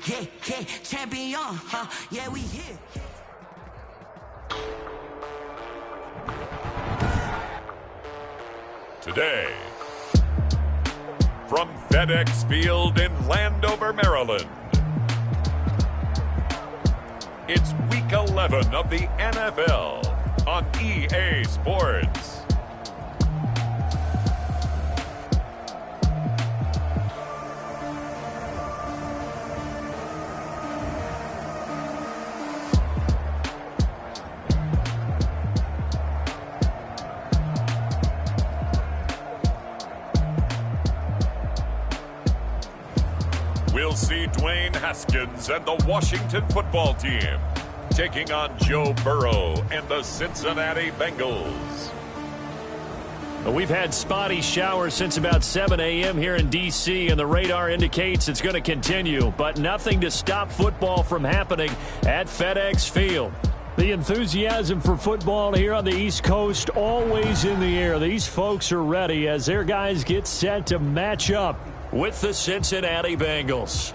yeah, champion, huh? Yeah, we here. Today, from FedEx Field in Landover, Maryland, it's Week 11 of the NFL on EA Sports. We'll see Dwayne Haskins and the Washington football team taking on Joe Burrow and the Cincinnati Bengals. We've had spotty showers since about 7 a.m. here in D.C., and the radar indicates it's going to continue, but nothing to stop football from happening at FedEx Field. The enthusiasm for football here on the East Coast always in the air. These folks are ready as their guys get set to match up with the Cincinnati Bengals.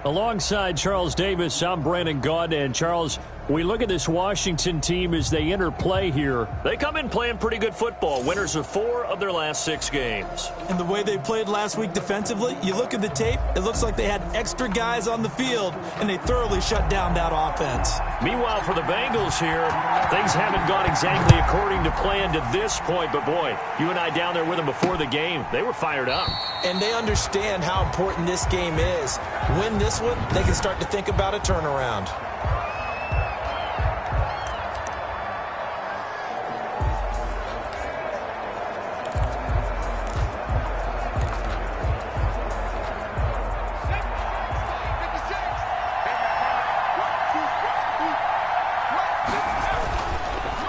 Alongside Charles Davis, I'm Brandon Gaud. And Charles, we look at this Washington team as they interplay here. They come in playing pretty good football. Winners of 4 of their last 6 games. And the way they played last week defensively, you look at the tape, it looks like they had extra guys on the field, and they thoroughly shut down that offense. Meanwhile, for the Bengals here, things haven't gone exactly according to plan to this point. But, boy, you and I down there with them before the game, they were fired up. And they understand how important this game is. Win this one, they can start to think about a turnaround.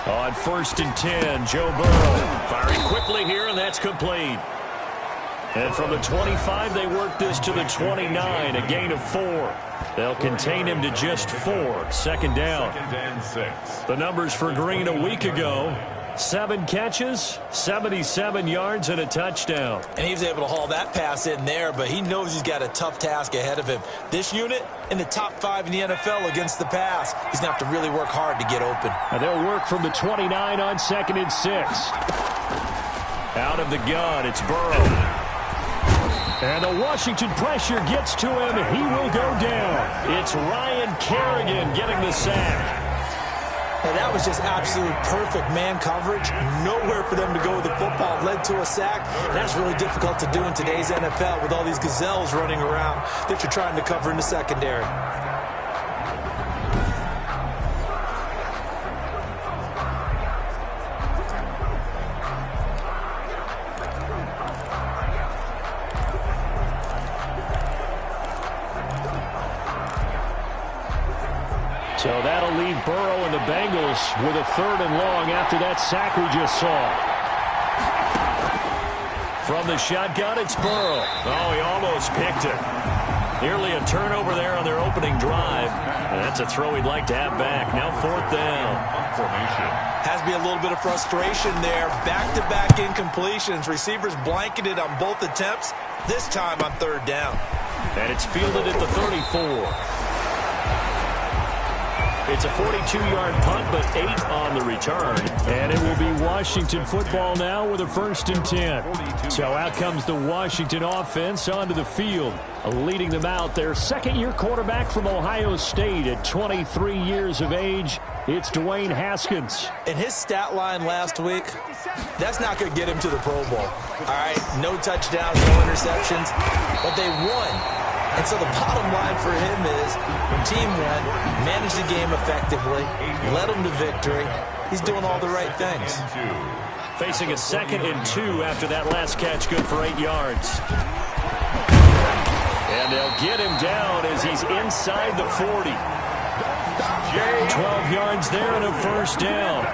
On 1st and 10, Joe Burrow firing quickly here, and that's complete. And from the 25, they work this to the 29, a gain of 4. They'll contain him to just 4, second down. 2nd and 6. The numbers for Green a week ago: 7 catches, 77 yards, and a touchdown. And he was able to haul that pass in there, but he knows he's got a tough task ahead of him. This unit in the top 5 in the NFL against the pass. He's going to have to really work hard to get open. And they'll work from the 29 on 2nd and 6. Out of the gun, it's Burrow. And the Washington pressure gets to him. He will go down. It's Ryan Kerrigan getting the sack. And that was just absolute perfect man coverage. Nowhere for them to go with the football. Led to a sack. And that's really difficult to do in today's NFL with all these gazelles running around that you're trying to cover in the secondary. So that'll leave Burrow and the Bengals with a 3rd and long after that sack we just saw. From the shotgun, it's Burrow. Oh, he almost picked it. Nearly a turnover there on their opening drive. And that's a throw he'd like to have back. Now 4th down. Has to be a little bit of frustration there. Back-to-back incompletions. Receivers blanketed on both attempts, this time on 3rd down. And it's fielded at the 34. It's a 42-yard punt, but 8 on the return. And it will be Washington football now with a 1st and 10. So out comes the Washington offense onto the field. Leading them out, their 2nd-year quarterback from Ohio State at 23 years of age. It's Dwayne Haskins. And his stat line last week, that's not going to get him to the Pro Bowl. All right, no touchdowns, no interceptions, but they won. And so the bottom line for him is, when team won, managed the game effectively, led them to victory. He's doing all the right things. Facing a 2nd and 2 after that last catch, good for 8 yards. And they'll get him down as he's inside the 40. 12 yards there and a 1st down.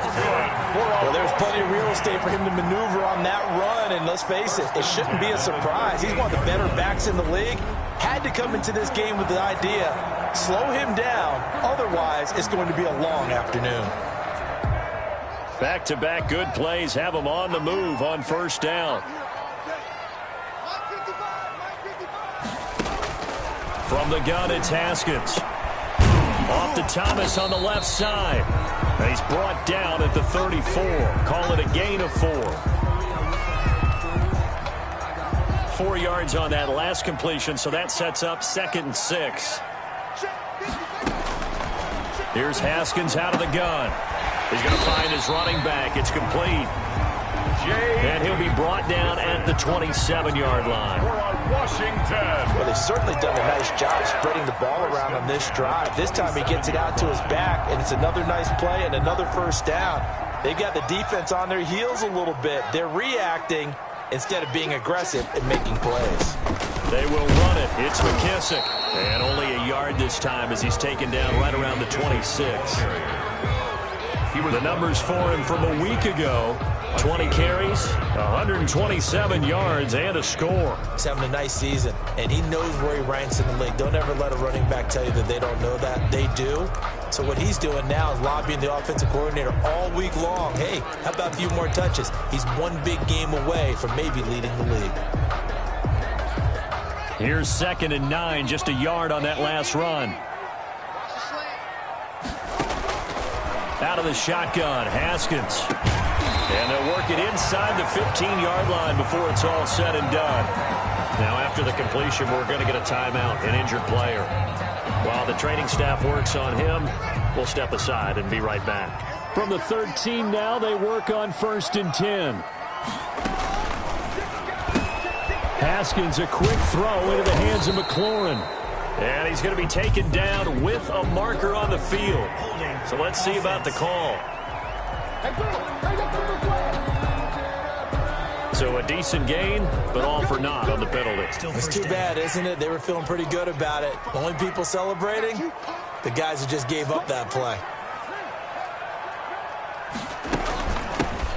Well, there's plenty of real estate for him to maneuver on that run, and let's face it, it shouldn't be a surprise. He's one of the better backs in the league. Had to come into this game with the idea, slow him down, otherwise it's going to be a long afternoon. Back-to-back good plays have them on the move on first down. From the gun, it's Haskins. Off to Thomas on the left side. And he's brought down at the 34. Call it a gain of 4. 4 yards on that last completion, so that sets up 2nd and 6. Here's Haskins out of the gun. He's going to find his running back. It's complete. And he'll be brought down at the 27-yard line. Washington. Well, they've certainly done a nice job spreading the ball around on this drive. This time he gets it out to his back, and it's another nice play and another first down. They've got the defense on their heels a little bit. They're reacting instead of being aggressive and making plays. They will run it. It's McKissick. And only a yard this time as he's taken down right around the 26. The numbers for him from a week ago: 20 carries, 127 yards, and a score. He's having a nice season, and he knows where he ranks in the league. Don't ever let a running back tell you that they don't know that. They do. So what he's doing now is lobbying the offensive coordinator all week long. Hey, how about a few more touches? He's one big game away from maybe leading the league. Here's 2nd and 9, just a yard on that last run. Out of the shotgun, Haskins. And they'll work it inside the 15-yard line before it's all said and done. Now, after the completion, we're going to get a timeout, an injured player. While the training staff works on him, we'll step aside and be right back. From the 13 now, they work on 1st and 10. Haskins, a quick throw into the hands of McLaurin. And he's going to be taken down with a marker on the field. So let's see about the call. So a decent gain, but all for naught on the penalty. It's too bad, isn't it? They were feeling pretty good about it. Only people celebrating, the guys who just gave up that play.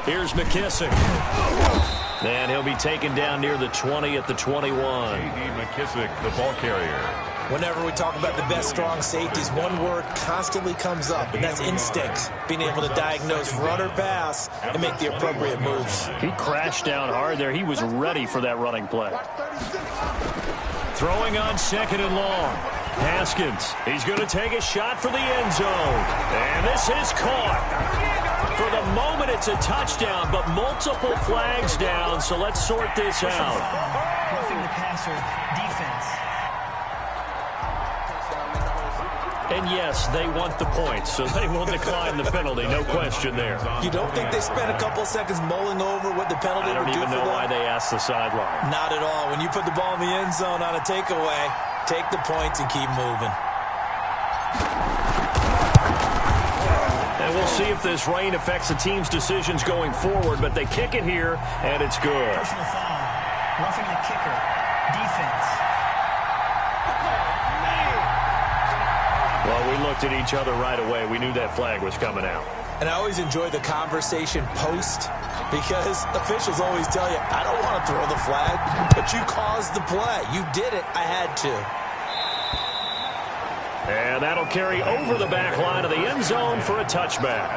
Here's McKissick. And he'll be taken down near the 20 at the 21. J.D. McKissick, the ball carrier. Whenever we talk about the best strong safeties, one word constantly comes up, and that's instincts. Being able to diagnose run or pass and make the appropriate moves. He crashed down hard there. He was ready for that running play. Throwing on 2nd and long. Haskins, he's going to take a shot for the end zone. And this is caught. For the moment, it's a touchdown, but multiple flags down, so let's sort this out. Roughing the passer, defense. And yes, they want the points, so they will decline the penalty. No question there. You don't think they spent a couple seconds mulling over what the penalty would do for them? I don't even know why they asked the sideline. Not at all. When you put the ball in the end zone on a takeaway, take the points and keep moving. And we'll see if this rain affects the team's decisions going forward, but they kick it here, and it's good. Personal foul. Roughing the kicker. Defense. Well, we looked at each other right away. We knew that flag was coming out. And I always enjoy the conversation post because officials always tell you, I don't want to throw the flag, but you caused the play. You did it. I had to. And that'll carry over the back line of the end zone for a touchback.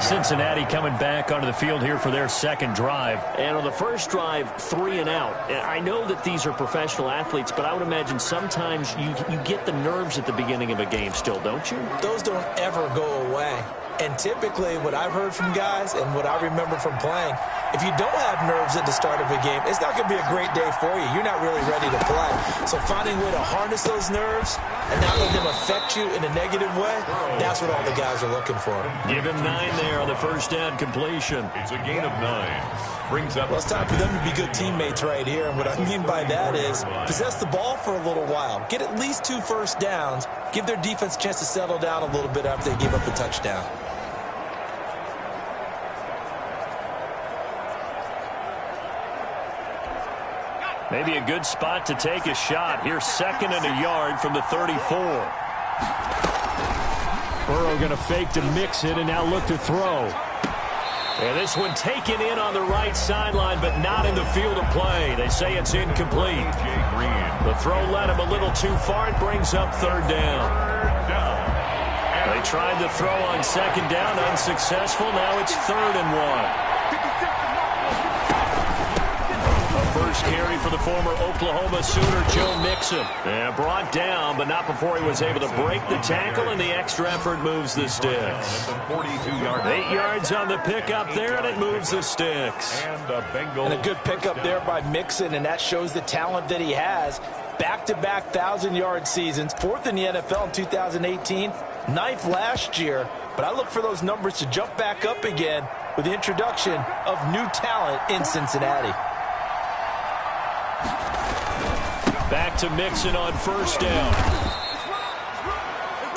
Cincinnati coming back onto the field here for their second drive. And on the first drive, 3 and out. I know that these are professional athletes, but I would imagine sometimes you get the nerves at the beginning of a game still, don't you? Those don't ever go away. And typically what I've heard from guys and what I remember from playing, if you don't have nerves at the start of a game, it's not going to be a great day for you. You're not really ready to play. So finding a way to harness those nerves and not let them affect you in a negative way, that's what all the guys are looking for. Give him 9 there on the first down completion. It's a gain of 9. Brings up. Well, it's time for them to be good teammates right here. And what I mean by that is possess the ball for a little while. Get at least 2 first downs. Give their defense a chance to settle down a little bit after they give up a touchdown. Maybe a good spot to take a shot. Here's 2nd and a yard from the 34. Burrow going to fake to mix it and now look to throw. And this one taken in on the right sideline, but not in the field of play. They say it's incomplete. The throw led him a little too far. It brings up 3rd down. They tried the throw on second down, unsuccessful. Now it's 3rd and 1. First carry for the former Oklahoma Sooner, Joe Mixon. Yeah, brought down, but not before he was able to break the tackle, and the extra effort moves the sticks. 8 yards on the pickup there, and it moves the sticks. And a good pickup there by Mixon, and that shows the talent that he has. Back-to-back 1,000-yard seasons, 4th in the NFL in 2018, 9th last year. But I look for those numbers to jump back up again with the introduction of new talent in Cincinnati. Back to Mixon on first down.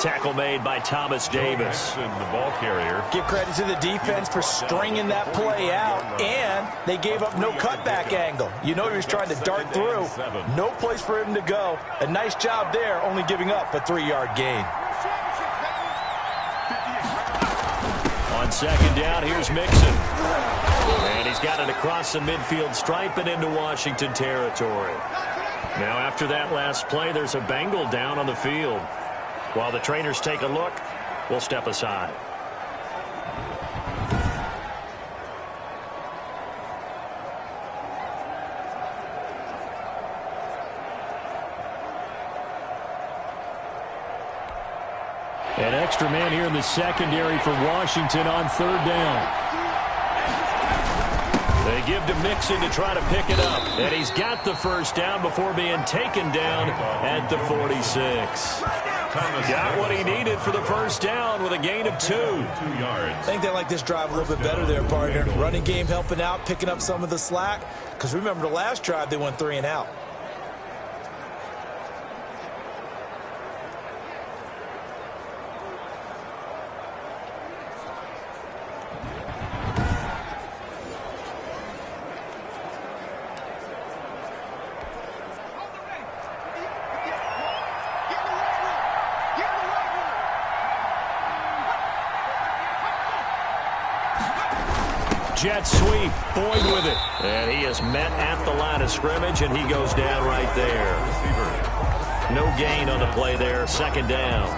Tackle made by Thomas Davis. The ball carrier. Give credit to the defense for stringing that play out, and they gave up no cutback angle. You know he was trying to dart through. No place for him to go. A nice job there, only giving up a 3-yard gain. On second down, here's Mixon. And he's got it across the midfield stripe and into Washington territory. Now, after that last play, there's a Bengal down on the field. While the trainers take a look, we'll step aside. An extra man here in the secondary for Washington on 3rd down. They give to Mixon to try to pick it up. And he's got the first down before being taken down at the 46. Got what he needed for the first down with a gain of 2. 2 yards. I think they like this drive a little bit better there, partner. Running game helping out, picking up some of the slack. Because remember, the last drive, they went 3 and out. Jet sweep, Boyd with it. And he is met at the line of scrimmage, and he goes down right there. No gain on the play there, 2nd down.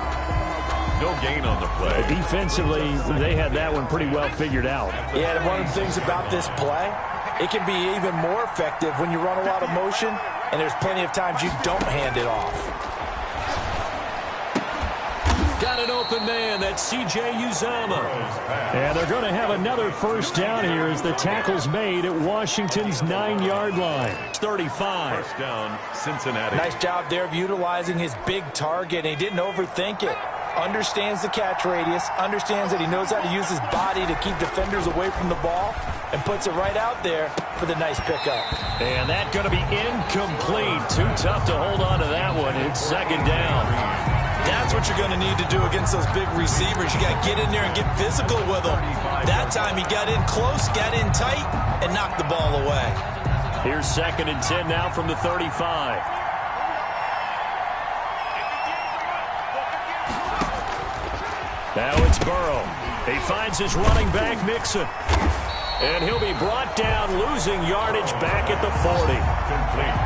No gain on the play. Defensively, they had that one pretty well figured out. Yeah, and one of the things about this play, it can be even more effective when you run a lot of motion, and there's plenty of times you don't hand it off. Got an open man. That's C.J. Uzama. And they're going to have another first down here as the tackle's made at Washington's 9-yard line. 35. First down, Cincinnati. Nice job there of utilizing his big target. He didn't overthink it. Understands the catch radius. Understands that he knows how to use his body to keep defenders away from the ball. And puts it right out there for the nice pickup. And that's going to be incomplete. Too tough to hold on to that one. It's 2nd down. That's what you're going to need to do against those big receivers. You got to get in there and get physical with them. That time he got in close, got in tight, and knocked the ball away. Here's 2nd and 10 now from the 35. Now it's Burrow. He finds his running back, Mixon. And he'll be brought down, losing yardage back at the 40.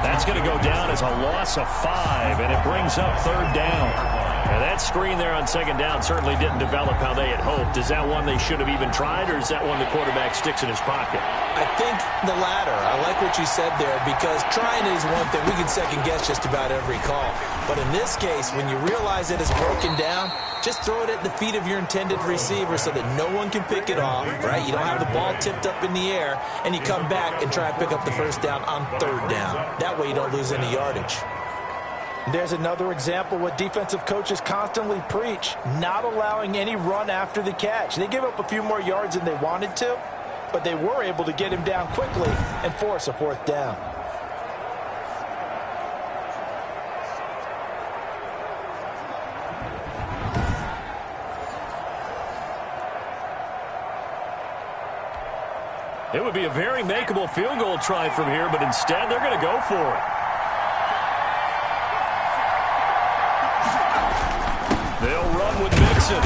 That's going to go down as a loss of 5, and it brings up 3rd down. Now that screen there on 2nd down certainly didn't develop how they had hoped. Is that one they should have even tried, or is that one the quarterback sticks in his pocket? I think the latter. I like what you said there, because trying is one thing. We can second-guess just about every call. But in this case, when you realize that it's broken down, just throw it at the feet of your intended receiver so that no one can pick it off, right? You don't have the ball tipped up in the air, and you come back and try and pick up the first down on 3rd down. That way you don't lose any yardage. There's another example what defensive coaches constantly preach, not allowing any run after the catch. They gave up a few more yards than they wanted to, but they were able to get him down quickly and force a 4th down. It would be a very makeable field goal try from here, but instead they're going to go for it. They'll run with Mixon.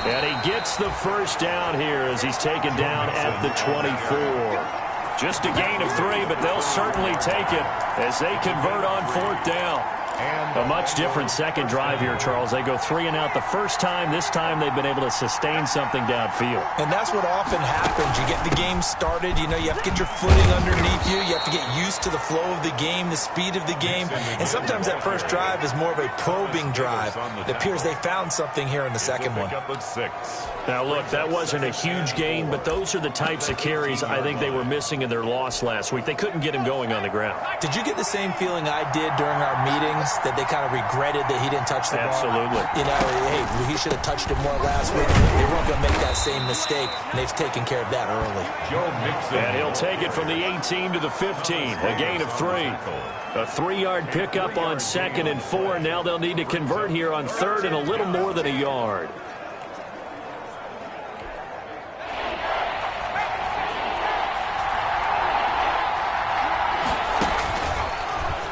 And he gets the first down here as he's taken down at the 24. Just a gain of 3, but they'll certainly take it as they convert on 4th down. A much different second drive here, Charles. They go 3 and out the first time. This time they've been able to sustain something downfield. And that's what often happens. You get the game started. You know, you have to get your footing underneath you. You have to get used to the flow of the game, the speed of the game. And sometimes that first drive is more of a probing drive. It appears they found something here in the second one. Now, look, that wasn't a huge gain, but those are the types of carries I think they were missing in their loss last week. They couldn't get him going on the ground. Did you get the same feeling I did during our meetings, that they kind of regretted that he didn't touch the ball? Absolutely. You know, hey, he should have touched it more last week. They weren't going to make that same mistake, and they've taken care of that early. And he'll take it from the 18 to the 15, a gain of 3. A 3-yard pickup on 2nd and 4. Now they'll need to convert here on 3rd and a little more than a yard.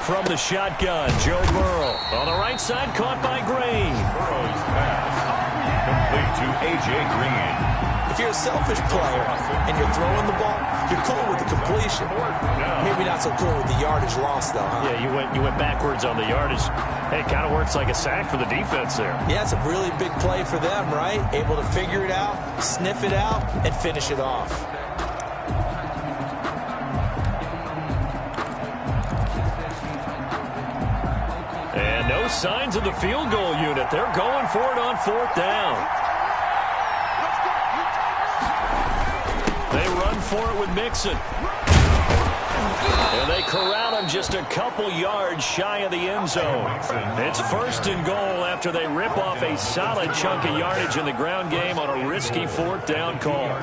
From the shotgun, Joe Burrow. On the right side, caught by Green. Burrow's pass complete to A.J. Green. If you're a selfish player and you're throwing the ball, you're cool with the completion. Maybe not so cool with the yardage loss, though, huh? Yeah, you went backwards on the yardage. Hey, it kind of works like a sack for the defense there. Yeah, it's a really big play for them, right? Able to figure it out, sniff it out, and finish it off. And no signs of the field goal unit. They're going for it on 4th down. They run for it with Mixon. And they corral him just a couple yards shy of the end zone. It's 1st and goal after they rip off a solid chunk of yardage in the ground game on a risky 4th down call.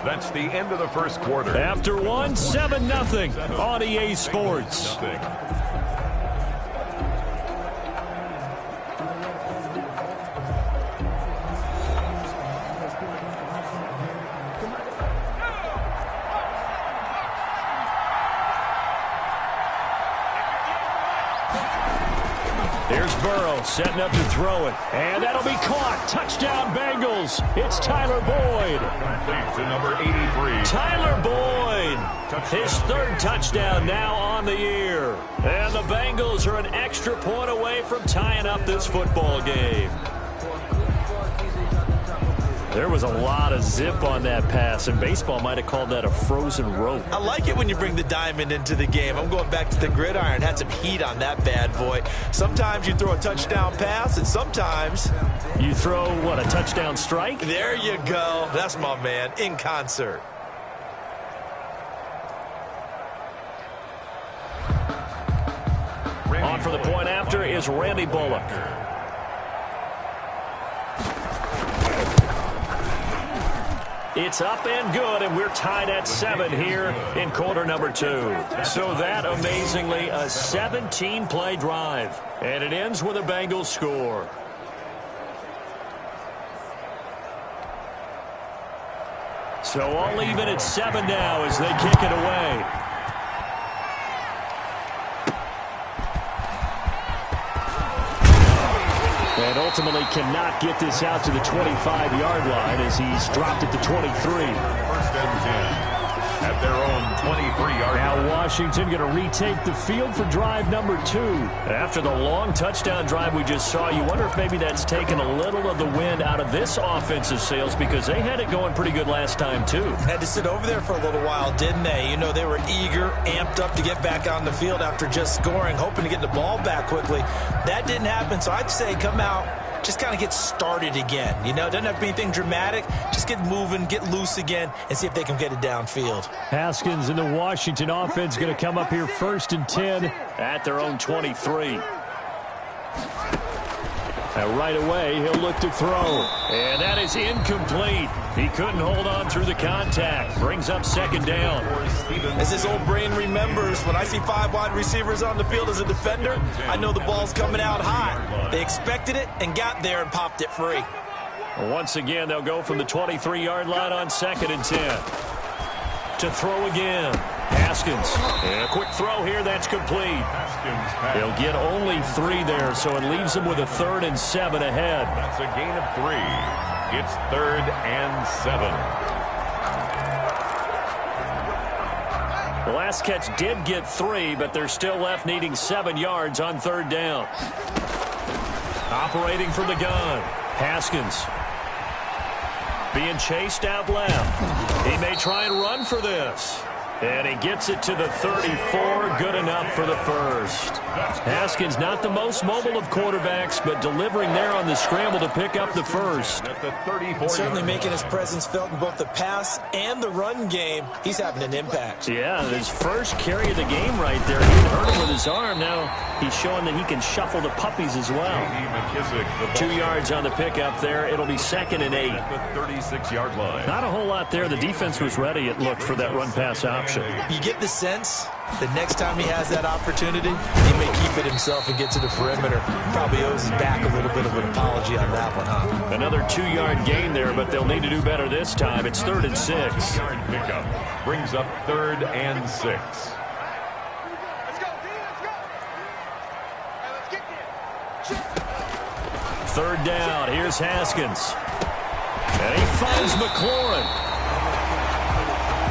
That's the end of the first quarter. After 1, 7-0 on EA Sports. Here's Burrow setting up to throw it. And that'll be caught. Touchdown, Bengals. It's Tyler Boyd. To number 83. Tyler Boyd. His 3rd touchdown now on the year. And the Bengals are an extra point away from tying up this football game. There was a lot of zip on that pass, and baseball might have called that a frozen rope. I like it when you bring the diamond into the game. I'm going back to the gridiron. Had some heat on that bad boy. Sometimes you throw a touchdown pass, and sometimes you throw, what, a touchdown strike? There you go. That's my man, in concert. On for the point after is Randy Bullock. It's up and good, and we're tied at 7 here in quarter number 2. So that, amazingly, a 17-play drive. And it ends with a Bengals score. So all even at 7 now as they kick it away. And ultimately cannot get this out to the 25-yard line as he's dropped at the 23. 1st and 10 at their own 23-yard line. Now Washington going to retake the field for drive number 2. After the long touchdown drive we just saw, you wonder if maybe that's taken a little of the wind out of this offensive sails, because they had it going pretty good last time too. Had to sit over there for a little while, didn't they? You know, they were eager, amped up to get back on the field after just scoring, hoping to get the ball back quickly. That didn't happen, so I'd say come out, just kind of get started again. You know, doesn't have to be anything dramatic. Just get moving, get loose again, and see if they can get it downfield. Haskins and the Washington offense going to come up here 1st and 10 at their own 23. Now right away, he'll look to throw. And that is incomplete. He couldn't hold on through the contact. Brings up 2nd down. As his old brain remembers, when I see 5 wide receivers on the field as a defender, I know the ball's coming out hot. They expected it and got there and popped it free. Once again, they'll go from the 23-yard line on 2nd and 10. To throw again. Haskins. And a quick throw here. That's complete. He'll get only 3 there, so it leaves him with a 3rd and 7 ahead. That's a gain of 3. It's 3rd and 7. The last catch did get 3, but they're still left needing 7 yards on 3rd down. Operating from the gun, Haskins. Being chased out left. He may try and run for this. And he gets it to the 34. Good enough for the first. Haskins, not the most mobile of quarterbacks, but delivering there on the scramble to pick up the first. Certainly making his presence felt in both the pass and the run game. He's having an impact. Yeah, his first carry of the game right there. He hurt him with his arm. Now he's showing that he can shuffle the puppies as well. 2 yards on the pickup there. It'll be 2nd and 8. At the 36-yard line. Not a whole lot there. The defense was ready, it looked, for that run-pass option. You get the sense that next time he has that opportunity, he may keep it himself and get to the perimeter. Probably owes his back a little bit of an apology on that one, huh? Another 2-yard gain there, but they'll need to do better this time. It's 3rd and 6. Yard pickup brings up 3rd and 6. Let's go, D, let's go. Let's get there. 3rd down. Here's Haskins. And he finds McLaurin.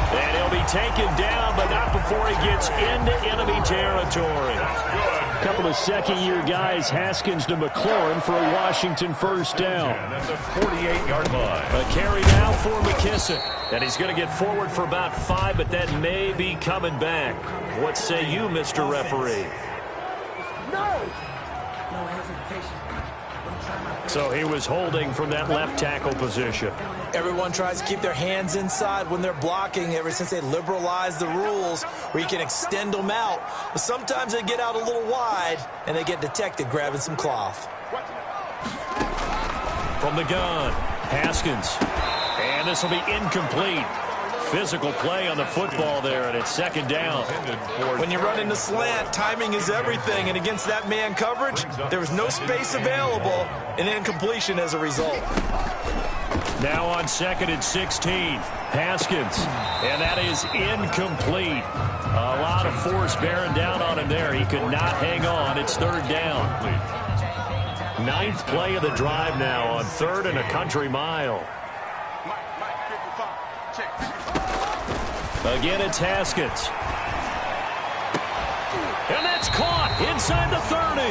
And he'll be taken down, but not before he gets into enemy territory. A couple of second-year guys, Haskins to McLaurin for a Washington first down. That's a 48-yard line. A carry now for McKissick. And he's going to get forward for about 5, but that may be coming back. What say you, Mr. Referee? No hesitation. So he was holding from that left tackle position. Everyone tries to keep their hands inside when they're blocking ever since they liberalized the rules where you can extend them out. But sometimes they get out a little wide and they get detected grabbing some cloth. From the gun, Haskins. And this will be incomplete. Physical play on the football there, and it's 2nd down. When you run into slant, timing is everything, and against that man coverage, there was no space available, and incompletion as a result. Now on 2nd and 16, Haskins, and that is incomplete. A lot of force bearing down on him there. He could not hang on. It's 3rd down. 9th play of the drive now on 3rd and a country mile. Again, it's Haskins. And that's caught inside the 30.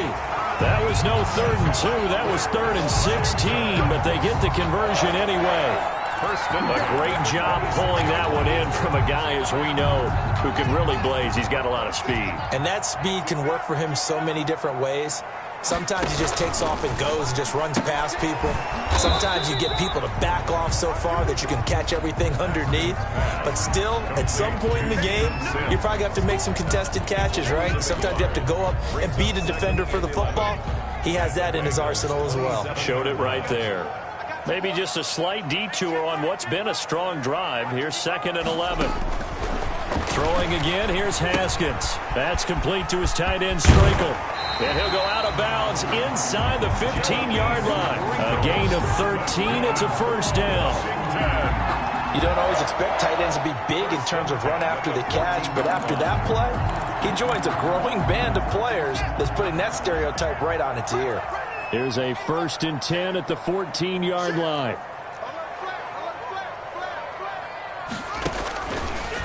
That was no 3rd and 2. That was 3rd and 16, but they get the conversion anyway. A great job pulling that one in from a guy, as we know, who can really blaze. He's got a lot of speed. And that speed can work for him so many different ways. Sometimes he just takes off and goes and just runs past people. Sometimes you get people to back off so far that you can catch everything underneath. But still, at some point in the game, you probably have to make some contested catches, right? Sometimes you have to go up and beat a defender for the football. He has that in his arsenal as well. Showed it right there. Maybe just a slight detour on what's been a strong drive. Here's 2nd and 11. Throwing again, here's Haskins. That's complete to his tight end, Strakel. And he'll go out of bounds inside the 15-yard line. A gain of 13. It's a first down. You don't always expect tight ends to be big in terms of run after the catch, but after that play, he joins a growing band of players that's putting that stereotype right on its ear. Here's a 1st and 10 at the 14-yard line.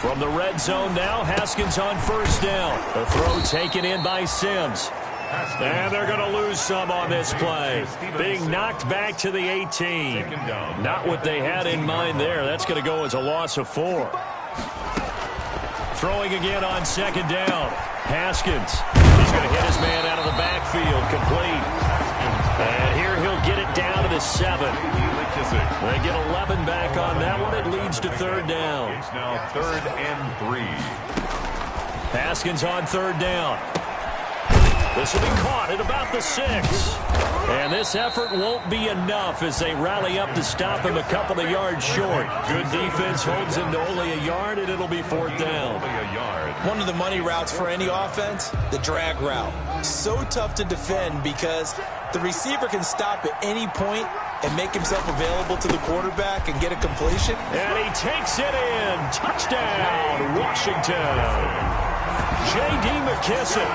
From the red zone now, Haskins on first down. A throw taken in by Sims. And they're going to lose some on this play. Being knocked back to the 18. Not what they had in mind there. That's going to go as a loss of 4. Throwing again on 2nd down. Haskins. He's going to hit his man out of the backfield. Complete. And here he'll get it down to the 7. They get 11 back on that one. It leads to 3rd down. It's now 3rd and 3. Haskins on 3rd down. This will be caught at about the 6. And this effort won't be enough as they rally up to stop him a couple of yards short. Good defense holds him to only a yard, and it'll be 4th down. One of the money routes for any offense, the drag route. So tough to defend because the receiver can stop at any point and make himself available to the quarterback and get a completion. And he takes it in. Touchdown, Washington. J.D. McKissick,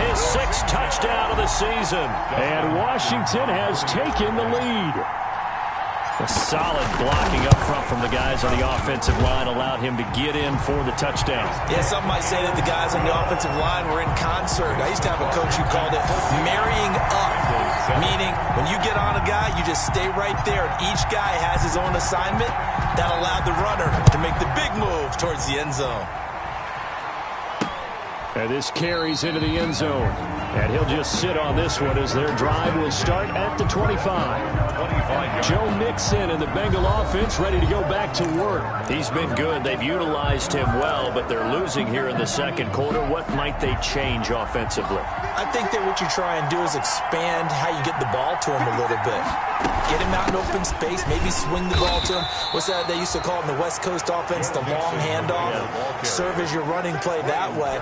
his 6th touchdown of the season. And Washington has taken the lead. A solid blocking up front from the guys on the offensive line allowed him to get in for the touchdown. Yeah, some might say that the guys on the offensive line were in concert. I used to have a coach who called it marrying up, meaning when you get on a guy, you just stay right there, and each guy has his own assignment. That allowed the runner to make the big move towards the end zone. And this carries into the end zone. And he'll just sit on this one as their drive will start at the 25. Joe Mixon and the Bengal offense ready to go back to work. He's been good. They've utilized him well, but they're losing here in the second quarter. What might they change offensively? I think that what you try and do is expand how you get the ball to him a little bit. Get him out in open space, maybe swing the ball to him. What's that they used to call in the West Coast offense, the long handoff? Serve as your running play that way,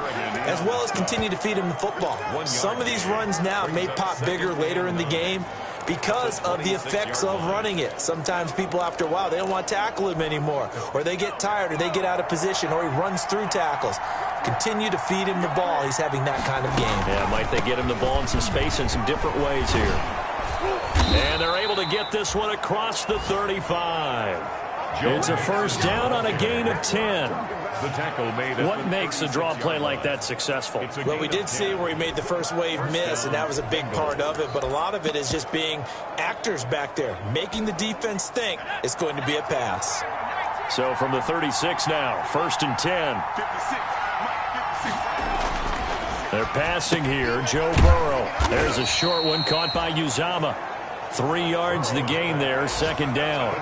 as well as continue to feed him the football. Some of these runs now may pop bigger later in the game because of the effects of running it. Sometimes people, after a while, they don't want to tackle him anymore, or they get tired, or they get out of position, or he runs through tackles. Continue to feed him the ball. He's having that kind of game. Yeah, might they get him the ball in some space in some different ways here. And they're able to get this one across the 35. It's a first down on a gain of 10. What makes a draw play like that successful? Well, we did see where he made the first wave miss, and that was a big part of it. But a lot of it is just being actors back there, making the defense think it's going to be a pass. So from the 36 now, 1st and 10. They're passing here. Joe Burrow. There's a short one caught by Uzama. 3 yards the gain there, 2nd down.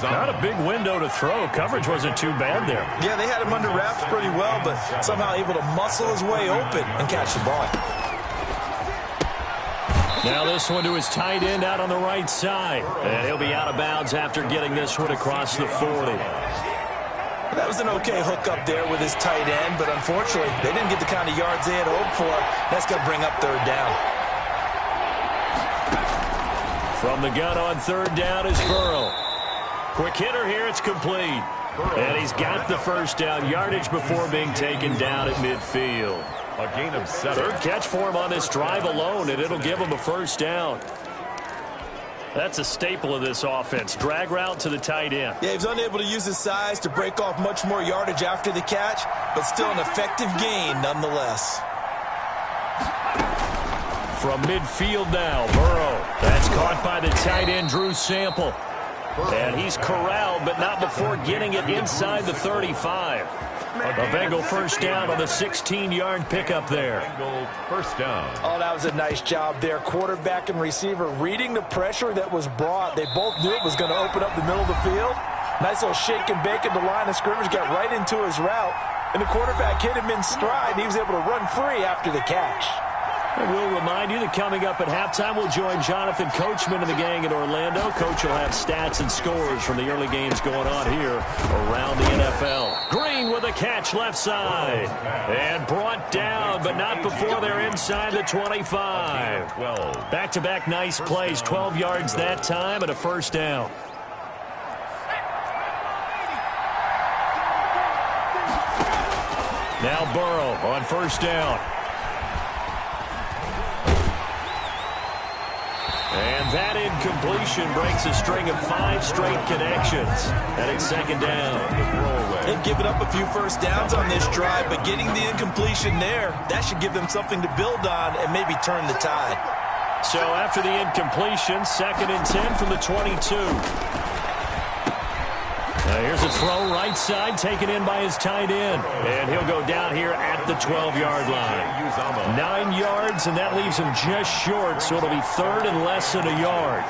Not a big window to throw. Coverage wasn't too bad there. Yeah, they had him under wraps pretty well, but somehow able to muscle his way open and catch the ball. Now this one to his tight end out on the right side. And he'll be out of bounds after getting this one across the 40. That was an okay hook up there with his tight end, but unfortunately, they didn't get the kind of yards they had hoped for. That's going to bring up 3rd down. From the gun on 3rd down is Burrow. Quick hitter here, it's complete. And he's got the first down yardage before being taken down at midfield. A gain of 7. 3rd catch for him on this drive alone, and it'll give him a first down. That's a staple of this offense. Drag route to the tight end. Yeah, he was unable to use his size to break off much more yardage after the catch, but still an effective gain nonetheless. From midfield now, Burrow. That's caught by the tight end, Drew Sample. And he's corralled, but not before getting it inside the 35. A Bengal first down on the 16-yard pickup there. First down. Oh, that was a nice job there. Quarterback and receiver reading the pressure that was brought. They both knew it was going to open up the middle of the field. Nice little shake and bake at the line of scrimmage, got right into his route. And the quarterback hit him in stride, and he was able to run free after the catch. And we'll remind you that coming up at halftime, we'll join Jonathan Coachman and the gang in Orlando. Coach will have stats and scores from the early games going on here around the NFL. Green with a catch left side. And brought down, but not before they're inside the 25. Back-to-back nice plays, 12 yards that time and a first down. Now Burrow on first down. And that incompletion breaks a string of 5 straight connections. And it's 2nd down. They've given up a few first downs on this drive, but getting the incompletion there, that should give them something to build on and maybe turn the tide. So after the incompletion, 2nd and 10 from the 22. Now here's a throw right side, taken in by his tight end. And he'll go down here at the 12-yard line. 9 yards, and that leaves him just short, so it'll be 3rd and less than a yard.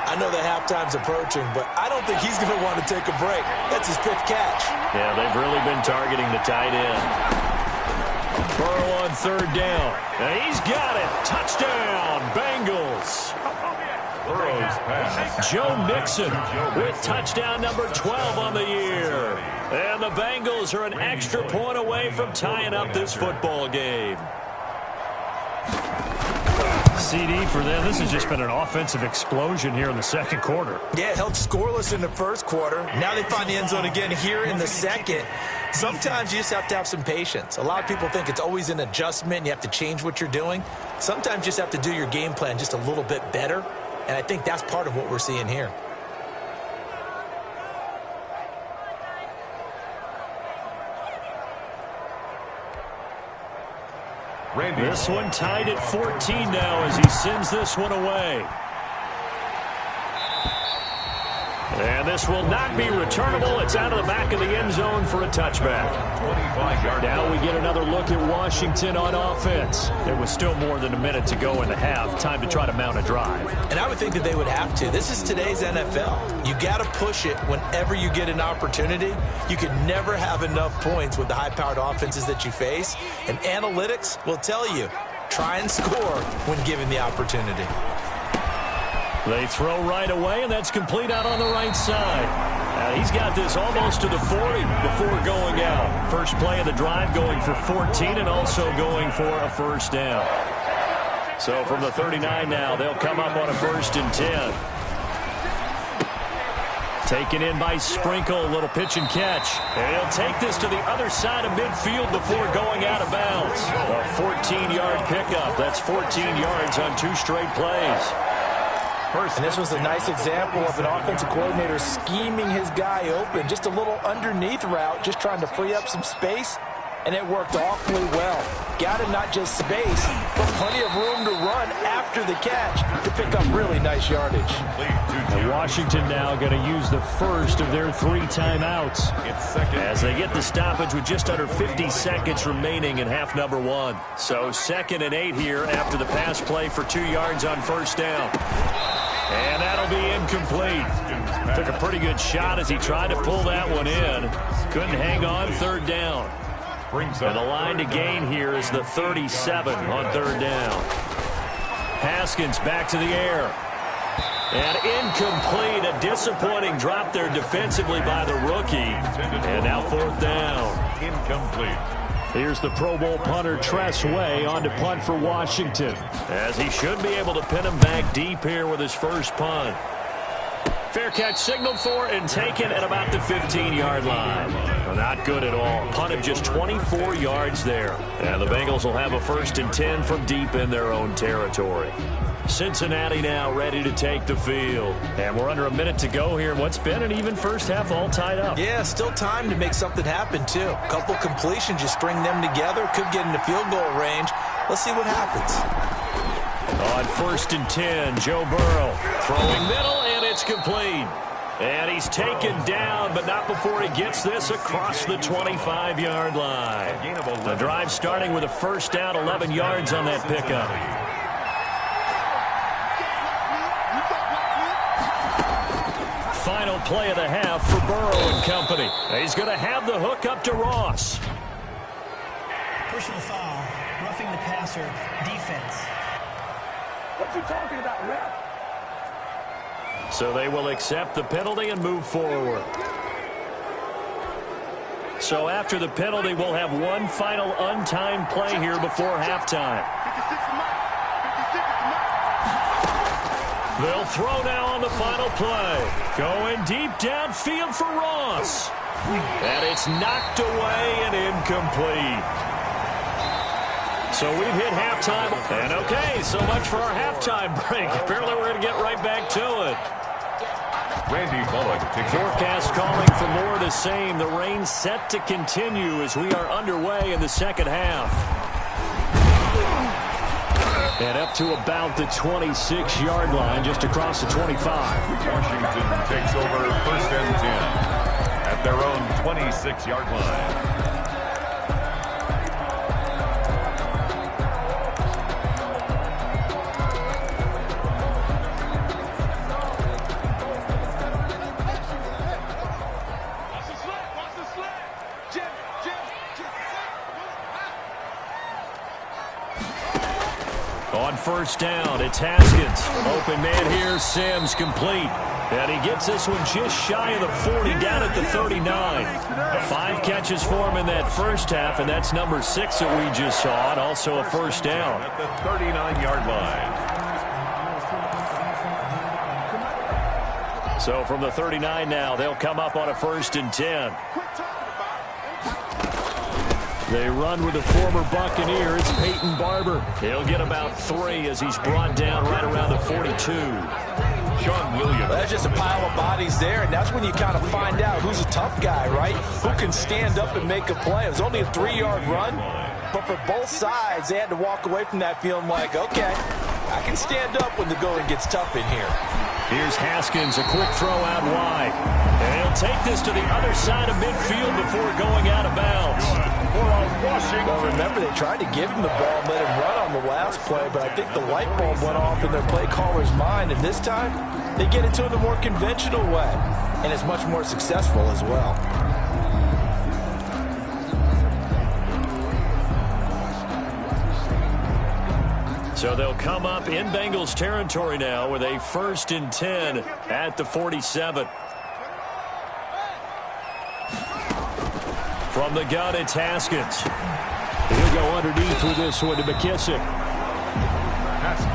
I know that halftime's approaching, but I don't think he's going to want to take a break. That's his 5th catch. Yeah, they've really been targeting the tight end. Burrow on 3rd down. And he's got it. Touchdown, Bengals. Burrow's pass. Joe Mixon with touchdown number 12 on the year. And the Bengals are an extra point away from tying up this football game. CD for them. This has just been an offensive explosion here in the second quarter. Yeah, held scoreless in the first quarter. Now they find the end zone again here in the second. Sometimes you just have to have some patience. A lot of people think it's always an adjustment. You have to change what you're doing. Sometimes you just have to do your game plan just a little bit better. And I think that's part of what we're seeing here. This one tied at 14 now as he sends this one away. And this will not be returnable. It's out of the back of the end zone for a touchback. Now we get another look at Washington on offense. There was still more than a minute to go in the half. Time to try to mount a drive. And I would think that they would have to. This is today's NFL. You got to push it whenever you get an opportunity. You can never have enough points with the high-powered offenses that you face. And analytics will tell you, try and score when given the opportunity. They throw right away, and that's complete out on the right side. He's got this almost to the 40 before going out. First play of the drive going for 14 and also going for a first down. So from the 39 now, they'll come up on a 1st and 10. Taken in by Sprinkle, a little pitch and catch. And he'll take this to the other side of midfield before going out of bounds. A 14-yard pickup. That's 14 yards on 2 straight plays. And this was a nice example of an offensive coordinator scheming his guy open. Just a little underneath route, just trying to free up some space, and it worked awfully well. Got him not just space, but plenty of room to run after the catch to pick up really nice yardage. And Washington now going to use the first of their 3 timeouts as they get the stoppage with just under 50 seconds remaining in half number 1. So 2nd and 8 here after the pass play for 2 yards on first down. And that'll be incomplete. Took a pretty good shot as he tried to pull that one in. Couldn't hang on, 3rd down. And the line to gain here is the 37 on 3rd down. Haskins back to the air. And incomplete. A disappointing drop there defensively by the rookie. And now 4th down. Incomplete. Here's the Pro Bowl punter Tress Way on to punt for Washington, as he should be able to pin him back deep here with his first punt. Fair catch signaled for and taken at about the 15-yard line. Well, not good at all. Punt of just 24 yards there. And the Bengals will have a 1st and 10 from deep in their own territory. Cincinnati now ready to take the field. And we're under a minute to go here in what's been an even first half, all tied up. Yeah, still time to make something happen, too. A couple completions, you string them together, could get into field goal range. Let's see what happens. On 1st and 10, Joe Burrow throwing middle, and it's complete. And he's taken down, but not before he gets this across the 25-yard line. The drive starting with a first down, 11 yards on that pickup. Final play of the half for Burrow and company. He's going to have the hook up to Ross. Personal foul, roughing the passer, defense. What you talking about, ref? So they will accept the penalty and move forward. So after the penalty, we'll have one final untimed play here before halftime. They'll throw now on the final play. Going deep downfield for Ross. And it's knocked away and incomplete. So we've hit halftime. And okay, so much for our halftime break. Apparently we're going to get right back to it. Randy Bullock. Forecast calling for more of the same. The rain set to continue as we are underway in the second half. And up to about the 26-yard line, just across the 25. Washington takes over 1st and 10 at their own 26-yard line. On first down, it's Haskins. Open man here, Sims complete. And he gets this one just shy of the 40, down at the 39. 5 catches for him in that first half, and that's number 6 that we just saw, and also a first down. At the 39-yard line. So from the 39 now, they'll come up on a 1st and 10. They run with the former Buccaneer. It's Peyton Barber. He'll get about 3 as he's brought down right around the 42. Sean Williams. Well, that's just a pile of bodies there, and that's when you kind of find out who's a tough guy, right? Who can stand up and make a play. It was only a 3-yard run, but for both sides, they had to walk away from that feeling like, okay, I can stand up when the going gets tough in here. Here's Haskins, a quick throw out wide. And he'll take this to the other side of midfield before going out of bounds. Well, remember, they tried to give him the ball and let him run on the last play, but I think the light bulb went off in their play caller's mind, and this time they get it to him the more conventional way, and it's much more successful as well. So they'll come up in Bengals territory now with a 1st and 10 at the 47. From the gun, it's Haskins. He'll go underneath with this one to McKissick.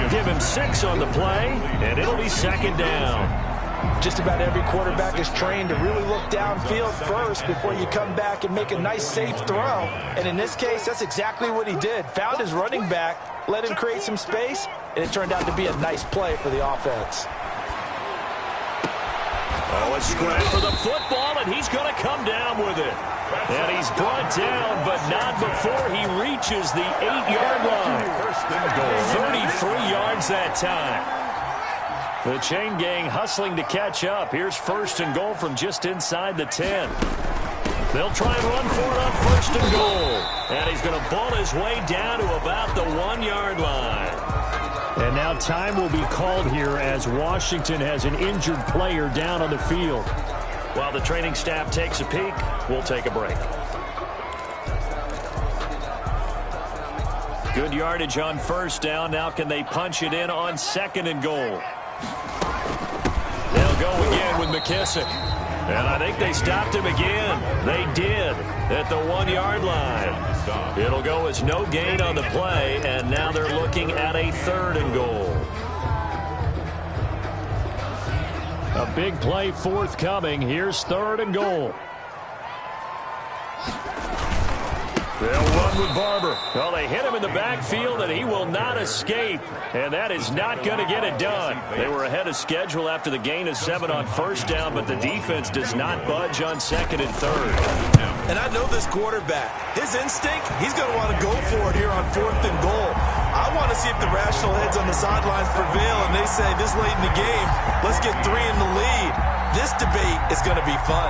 Give him 6 on the play, and it'll be 2nd down. Just about every quarterback is trained to really look downfield first before you come back and make a nice, safe throw. And in this case, that's exactly what he did. Found his running back, let him create some space, and it turned out to be a nice play for the offense. Oh, a scramble for the football, and he's going to come down with it. And he's brought down, but not before he reaches the 8-yard line. 33 yards that time. The chain gang hustling to catch up. Here's 1st and goal from just inside the 10. They'll try and run for it on 1st and goal. And he's going to ball his way down to about the 1-yard line. And now time will be called here as Washington has an injured player down on the field. While the training staff takes a peek, we'll take a break. Good yardage on 1st down. Now can they punch it in on 2nd and goal? They'll go again with McKissick. And I think they stopped him again. They did at the 1-yard line. It'll go as no gain on the play, and now they're looking at a 3rd and goal. A big play forthcoming. Here's 3rd and goal. They'll run with Barber. Well, they hit him in the backfield, and he will not escape. And that is not going to get it done. They were ahead of schedule after the gain of 7 on 1st down, but the defense does not budge on 2nd and 3rd. And I know this quarterback. His instinct, he's going to want to go for it here on 4th and goal. I want to see if the rational heads on the sidelines prevail, and they say this late in the game, let's get 3 in the lead. This debate is going to be fun.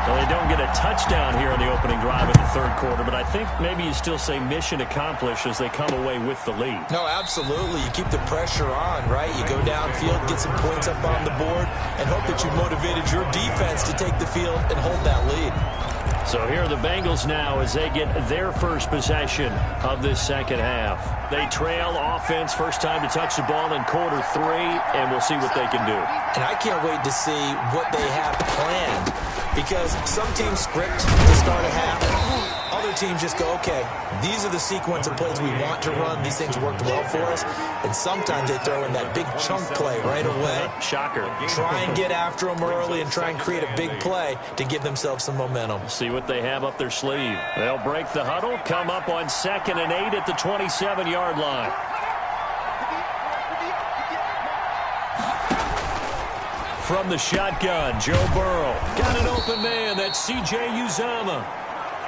Well, they don't get a touchdown here in the opening drive of the 3rd quarter, but I think maybe you still say mission accomplished as they come away with the lead. No, absolutely. You keep the pressure on, right? You go downfield, get some points up on the board, and hope that you've motivated your defense to take the field and hold that lead. So here are the Bengals now as they get their first possession of this 2nd half. They trail offense, first time to touch the ball in quarter 3, and we'll see what they can do. And I can't wait to see what they have planned, because some teams script to start a half. Other teams just go, okay, these are the sequence of plays we want to run. These things worked well for us. And sometimes they throw in that big chunk play right away. Shocker. Try and get after them early and try and create a big play to give themselves some momentum. See what they have up their sleeve. They'll break the huddle, come up on 2nd and 8 at the 27-yard line. From the shotgun, Joe Burrow. Got an open man. That's C.J. Uzomah.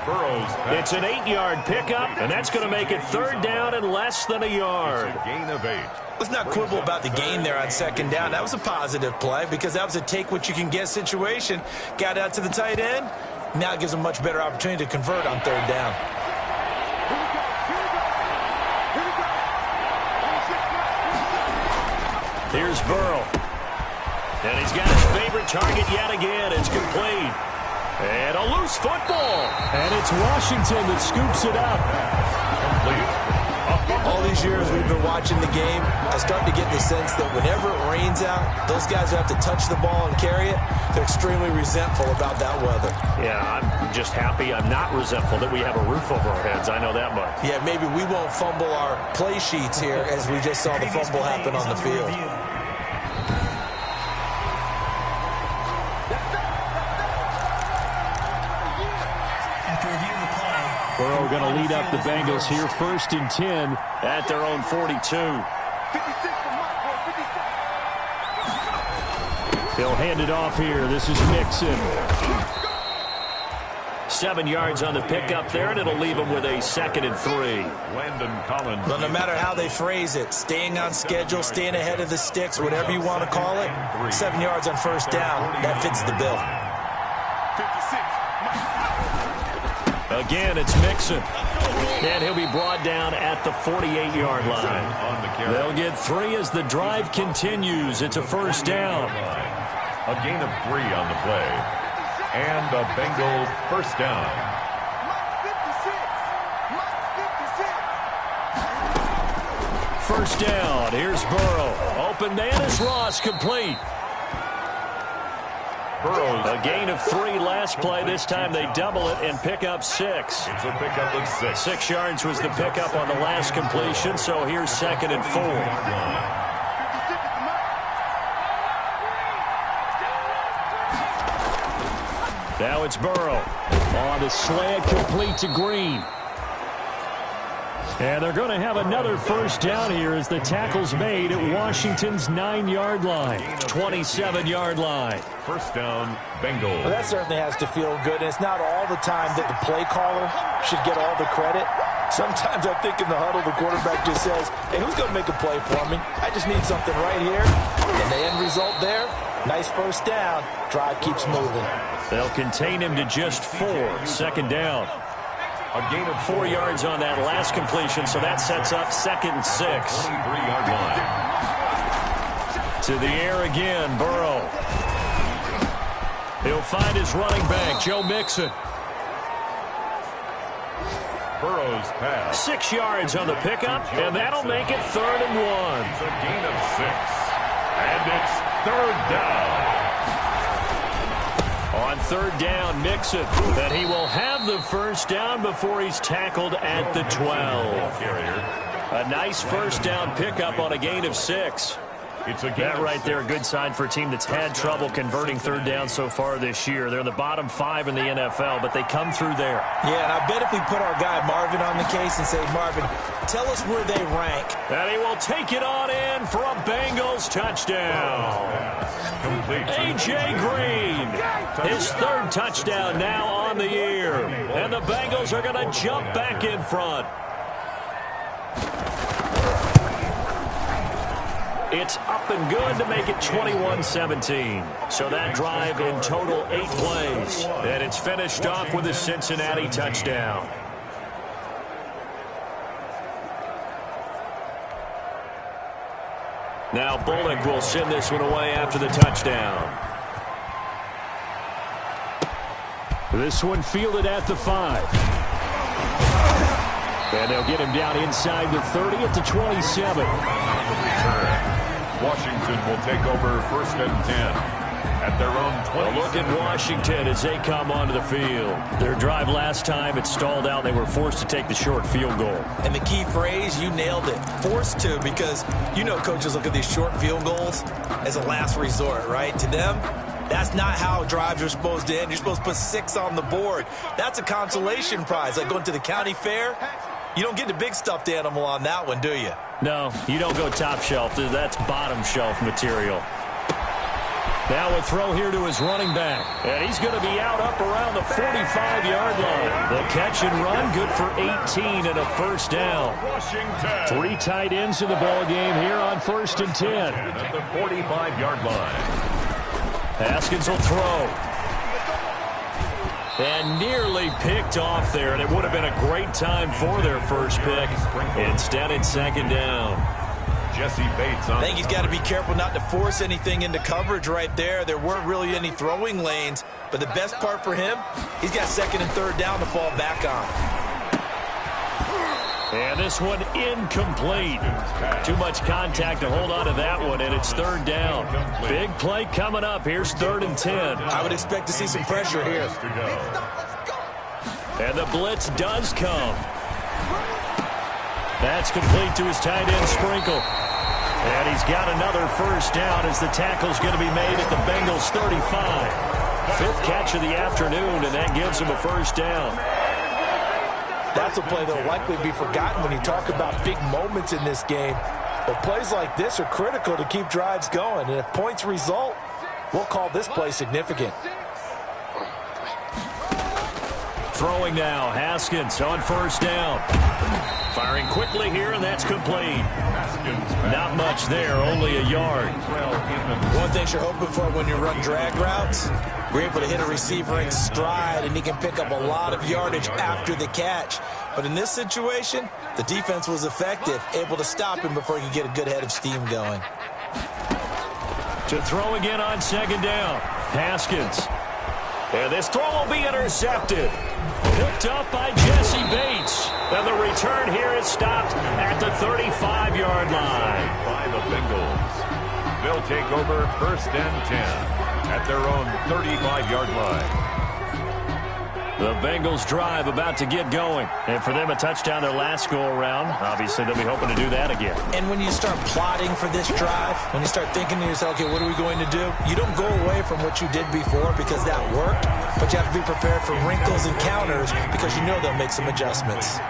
Burrow's It's an 8-yard pickup, and that's going to make it 3rd down and less than a yard. a gain of 8. Let's not quibble about the gain there on 2nd down. That was a positive play because that was a take-what-you-can-get situation. Got out to the tight end. Now it gives them a much better opportunity to convert on 3rd down. Here's Burrow. And he's got his favorite target yet again. It's complete. And a loose football. And it's Washington that scoops it up. All these years we've been watching the game, I start to get the sense that whenever it rains out, those guys who have to touch the ball and carry it, they're extremely resentful about that weather. Yeah, I'm just happy I'm not resentful that we have a roof over our heads. I know that much. Yeah, maybe we won't fumble our play sheets here as we just saw the fumble happen on the field. Burrow going to lead up the Bengals here, 1st and 10 at their own 42. 56 for Mike, boy, 56. He'll hand it off here. This is Mixon. 7 yards on the pickup there, and it'll leave him with a 2nd and 3. Landon Collins. Well, no matter how they phrase it, staying on schedule, staying ahead of the sticks, whatever you want to call it, 7 yards on 1st down, that fits the bill. 56. Again, it's Mixon. And he'll be brought down at the 48-yard line. They'll get 3 as the drive continues. It's a 1st down. A gain of 3 on the play. And a Bengal 1st down. First down. Here's Burrow. Open man is Ross, complete. Burrow's A gain of 3 last play. This time they double it and pick up 6. It's a pickup of 6. 6 yards was the pickup on the last completion, so here's 2nd and 4. Now it's Burrow on the slant, complete to Green. And they're going to have another 1st down here as the tackle's made at Washington's 9-yard line, 27-yard line. 1st down, Bengals. Well, that certainly has to feel good, and it's not all the time that the play caller should get all the credit. Sometimes I think in the huddle, the quarterback just says, hey, who's going to make a play for me? I just need something right here. And the end result there, nice 1st down. Drive keeps moving. They'll contain him to just 4, 2nd down. A gain of 4 yards on that last completion, so that sets up 2nd and 6. 23-yard line. To the air again, Burrow. He'll find his running back, Joe Mixon. Burrow's pass. 6 yards on the pickup, and that'll make it 3rd and 1. It's a gain of 6. And it's 3rd down. On 3rd down, Mixon. And he will have the 1st down before he's tackled at the 12. A nice 1st down pickup on a gain of 6. It's a gain That of right 6. there, a good sign for a team that's had trouble converting 3rd down so far this year. They're in the bottom 5 in the NFL, but they come through there. Yeah, and I bet if we put our guy Marvin on the case and say, Marvin, tell us where they rank. And he will take it on in for a Bengals touchdown. Complete. A.J. Green, his 3rd touchdown now on the year. And the Bengals are going to jump back in front. It's up and good to make it 21-17. So that drive in total 8 plays. And it's finished off with a Cincinnati touchdown. Now Bullock will send this one away after the touchdown. This one fielded at the 5. And they'll get him down inside the 30 at the 27. Washington will take over 1st and 10 at their own 20. Look at Washington as they come onto the field. Their drive last time, it stalled out. They were forced to take the short field goal. And the key phrase, you nailed it, forced to, because you know coaches look at these short field goals as a last resort, right? To them, that's not how drives are supposed to end. You're supposed to put 6 on the board. That's a consolation prize, like going to the county fair. You don't get the big stuffed animal on that one, do you? No, you don't go top shelf. That's bottom shelf material. Now a throw here to his running back. And he's going to be out up around the 45-yard line. The catch and run, good for 18 and a 1st down. Washington. 3 tight ends in the ball game here on 1st and 10. At the 45-yard line. Haskins will throw. And nearly picked off there, and it would have been a great time for their first pick. Instead, it's 2nd down. Jesse Bates on. I think he's got to be careful not to force anything into coverage right there. There weren't really any throwing lanes, but the best part for him, he's got 2nd and 3rd down to fall back on. And this one incomplete. Too much contact to hold on to that one, and it's 3rd down. Big play coming up. Here's 3rd and 10. I would expect to see some pressure here. And the blitz does come. That's complete to his tight end, Sprinkle. And he's got another 1st down as the tackle's going to be made at the Bengals 35. 5th catch of the afternoon, and that gives him a 1st down. That's a play that will likely be forgotten when you talk about big moments in this game. But plays like this are critical to keep drives going. And if points result, we'll call this play significant. Throwing now, Haskins on first down. Firing quickly here, and that's complete. Not much there, only a yard. One thing you're hoping for when you run drag routes, you're able to hit a receiver in stride, and he can pick up a lot of yardage after the catch. But in this situation, the defense was effective, able to stop him before he could get a good head of steam going. To throw again on second down, Haskins. And this throw will be intercepted. Picked up by Jesse Bates. And the return here is stopped at the 35-yard line. By the Bengals. They'll take over first and 10 at their own 35-yard line. The Bengals drive about to get going. And for them, a touchdown their last go-around. Obviously, they'll be hoping to do that again. And when you start plotting for this drive, when you start thinking to yourself, okay, what are we going to do? You don't go away from what you did before because that worked, but you have to be prepared for wrinkles and counters because you know they'll make some adjustments.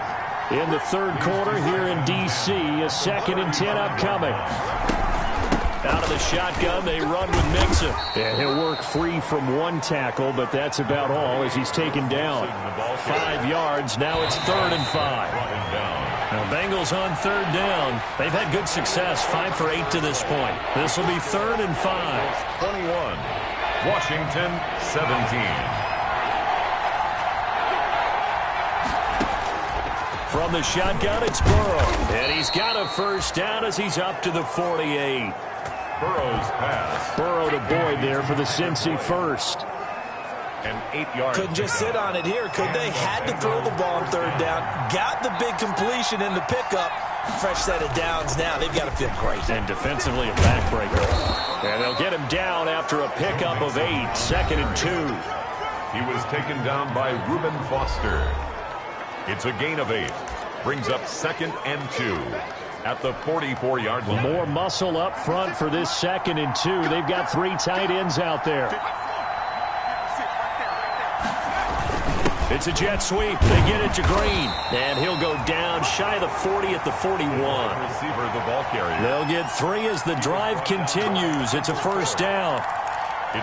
In the third quarter here in D.C., a 2nd and 10 upcoming. Out of the shotgun, they run with Mixon. And he'll work free from one tackle, but that's about all as he's taken down. 5 yards, now it's 3rd and 5. Now Bengals on 3rd down. They've had good success, 5 for 8 to this point. This will be 3rd and 5. 21, Washington 17. From the shotgun, it's Burrow. And he's got a first down as he's up to the 48. Burrow's pass. Burrow to Boyd there for the Cincy first. An 8-yard. Couldn't just sit on it here, could they? Had to throw the ball on 3rd down. Got the big completion in the pickup. Fresh set of downs now. They've got to feel great. And defensively a backbreaker. And they'll get him down after a pickup of 8. 2nd and 2. He was taken down by Reuben Foster. It's a gain of 8. Brings up 2nd and 2. At the 44-yard line. More muscle up front for this 2nd and 2. They've got 3 tight ends out there. It's a jet sweep. They get it to Green. And he'll go down shy of the 40 at the 41. Receiver, the ball carrier. They'll get 3 as the drive continues. It's a first down.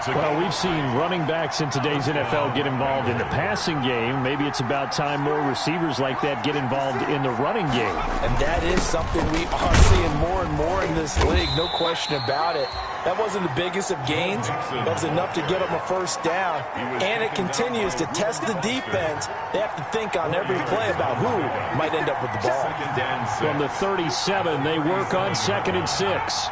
Well, we've seen running backs in today's NFL get involved in the passing game. Maybe it's about time more receivers like that get involved in the running game. And that is something we are seeing more and more in this league, no question about it. That wasn't the biggest of gains. That was enough to get them a first down. And it continues to test the defense. They have to think on every play about who might end up with the ball. From the 37, they work on 2nd and 6.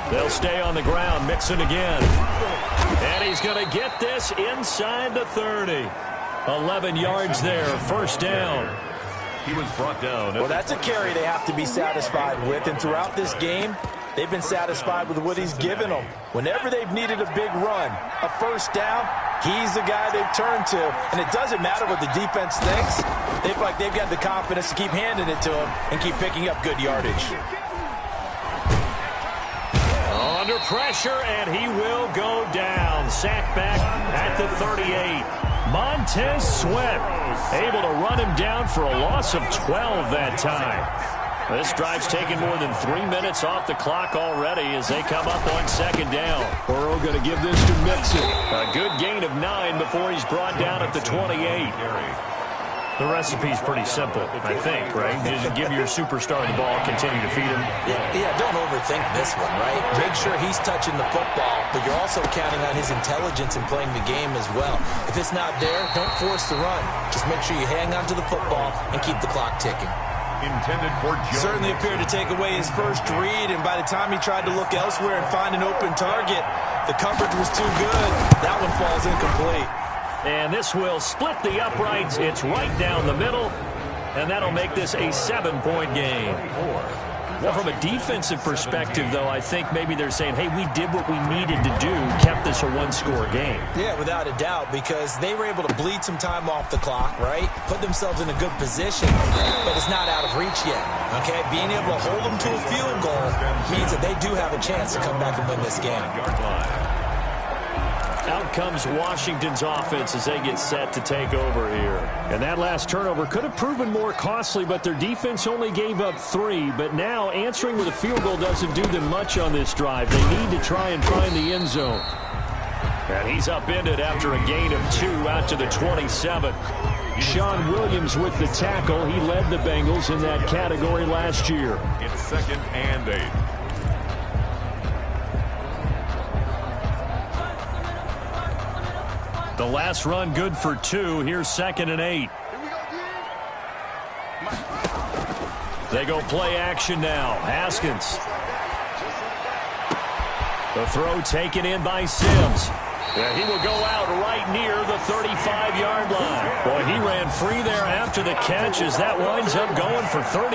They'll stay on the ground. Mixon again. And he's going to get this inside the 30. 11 yards there. First down. He was brought down. Well, that's a carry they have to be satisfied with. And throughout this game, they've been satisfied with what he's given them. Whenever they've needed a big run, a first down, he's the guy they've turned to. And it doesn't matter what the defense thinks. They feel like they've got the confidence to keep handing it to him and keep picking up good yardage. Under pressure, and he will go down. Sacked back at the 38. Montez Sweat able to run him down for a loss of 12 that time. This drive's taken more than 3 minutes off the clock already as they come up on 2nd down. Burrow going to give this to Mixon. A good gain of 9 before he's brought down at the 28. The recipe's pretty simple, I think, right? Just give your superstar the ball, continue to feed him. Yeah, don't overthink this one, right? Make sure he's touching the football, but you're also counting on his intelligence in playing the game as well. If it's not there, don't force the run. Just make sure you hang on to the football and keep the clock ticking. Intended for Jones. Certainly appeared to take away his first read, and by the time he tried to look elsewhere and find an open target, the coverage was too good. That one falls incomplete. And this will split the uprights. It's right down the middle. And that'll make this a 7-point game. Well, from a defensive perspective, though, I think maybe they're saying, hey, we did what we needed to do, kept this a 1-score game. Yeah, without a doubt, because they were able to bleed some time off the clock, right? Put themselves in a good position, but it's not out of reach yet, okay? Being able to hold them to a field goal means that they do have a chance to come back and win this game. Out comes Washington's offense as they get set to take over here. And that last turnover could have proven more costly, but their defense only gave up 3. But now answering with a field goal doesn't do them much on this drive. They need to try and find the end zone. And he's upended after a gain of 2 out to the 27. Sean Williams with the tackle. He led the Bengals in that category last year. It's 2nd and 8. The last run good for 2. Here's 2nd and 8. They go play action now. Haskins. The throw taken in by Sims. Yeah, he will go out right near the 35-yard line. Boy, he ran free there after the catch as that winds up going for 38.